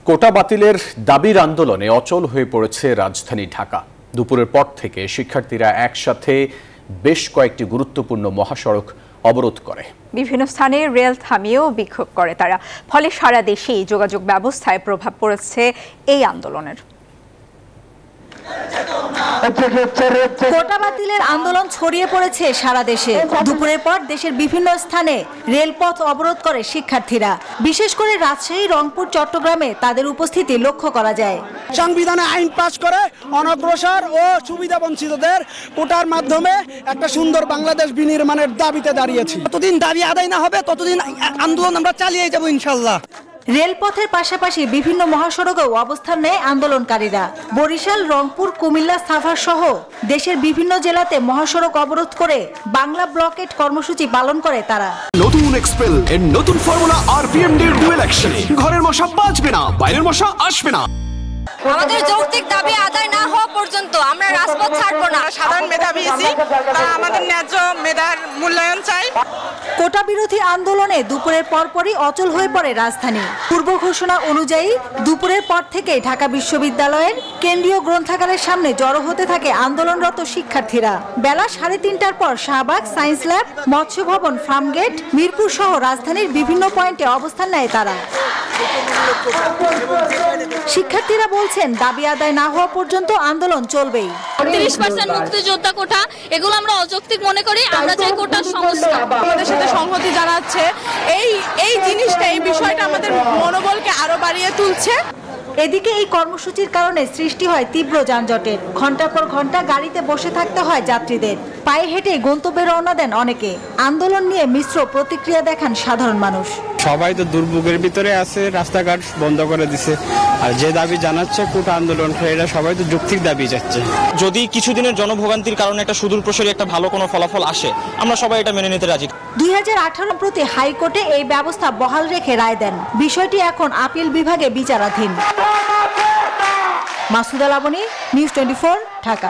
কোটা বাতিলের দাবির আন্দোলনে অচল হয়ে পড়েছে রাজধানী ঢাকা। দুপুরের পর থেকে শিক্ষার্থীরা একসাথে বেশ কয়েকটি গুরুত্বপূর্ণ মহাসড়ক অবরোধ করে। বিভিন্ন স্থানে রেল থামিয়েও বিক্ষোভ করে তারা। ফলে সারা দেশেই যোগাযোগ ব্যবস্থায় প্রভাব পড়েছে এই আন্দোলনের। কোটা বাতিলের আন্দোলন ছড়িয়ে পড়েছে সারা দেশে। দুপুরের পর দেশের বিভিন্ন স্থানে রেলপথ অবরোধ করে শিক্ষার্থীরা। বিশেষ করে রাজশাহী, রংপুর, চট্টগ্রামে তাদের উপস্থিতি লক্ষ্য করা যায়। সংবিধানে আইন পাশ করে অনগ্রসর ও সুবিধা বঞ্চিতদের কোটার মাধ্যমে একটা সুন্দর বাংলাদেশ বিনির্মাণের দাবিতে দাঁড়িয়েছি। যতদিন দাবি আদায় না হবে ততদিন আন্দোলন আমরা চালিয়ে যাব ইনশাল্লাহ। রেলপথের পাশাপাশি বিভিন্ন মহাসড়কেও অবস্থান নেয় আন্দোলনকারীরা। বরিশাল, রংপুর, কুমিল্লা, সাভার সহ দেশের বিভিন্ন জেলাতে মহাসড়ক অবরোধ করে বাংলা ব্লকেট কর্মসূচি পালন করে তারা। নতুন এক্সপেল এর নতুন ফর্মুলা আরপিএম এর ডুয়েল অ্যাকশনে ঘরের মশা বাঁচবে না, বাইরের মশা আসবে না। আমাদের যৌক্তিক দাবি আদায় না হওয়া পর্যন্ত আমরা রাজপথ ছাড়বো না। সাধারণ মেধাবী তারা আমাদের ন্যায্য মেধার মূল্যায়ন চাই। কোটা বিরোধী আন্দোলনে দুপুরের পরপরই অচল হয়ে পড়ে রাজধানী। পূর্ব ঘোষণা অনুযায়ী দুপুরের পর থেকে ঢাকা বিশ্ববিদ্যালয়ের কেন্দ্রীয় গ্রন্থাগারের সামনে জড়ো হতে থাকে আন্দোলনরত শিক্ষার্থীরা। বেলা 3:30টার পর শাহবাগ, সায়েন্স ল্যাব, মৎস্য ভবন, ফার্মগেট, মিরপুর সহ রাজধানীর বিভিন্ন পয়েন্টে অবস্থান নেয় তারা। শিক্ষার্থীরা বলছেন দাবি আদায় না হওয়া পর্যন্ত আন্দোলন চলবেই। 30% মুক্তিযোদ্ধা কোটা এগুলো আমরা অযৌক্তিক মনে করি। আমরা চাই কোটার সংস্কার। আমাদের সাথে সংহতি জানাচ্ছে। এই জিনিসটা, এই বিষয়টা আমাদের মনোবলকে আরো বাড়িয়ে তুলছে। এদিকে এই কর্মসূচির কারণে সৃষ্টি হয় তীব্র যানজটের। ঘন্টার পর ঘন্টা গাড়িতে বসে থাকতে হয় যাত্রীদের। পায়ে হেঁটে গন্তব্যে রওনা দেন অনেকে। আন্দোলন নিয়ে মিশ্র প্রতিক্রিয়া দেখান সাধারণ মানুষ। সবাই তো দুর্ভোগের ভিতরে আছে, রাস্তাঘাট বন্ধ করে দিছে। আর যে দাবি জানাচ্ছে কোটা আন্দোলনকারীরা সবাই তো যৌক্তিক দাবি যাচ্ছে। যদি কিছুদিনের জনভোগান্তির কারণে একটা সুদূর প্রসারী একটা ভালো কোনো ফলাফল আসে, আমরা সবাই এটা মেনে নিতে রাজি। 2018 প্রতি হাইকোর্টে এই ব্যবস্থা বহাল রেখে রায় দেন। বিষয়টি এখন আপিল বিভাগে বিচারাধীন। মাসুদা লাবনী, নিউজ 24, ঢাকা।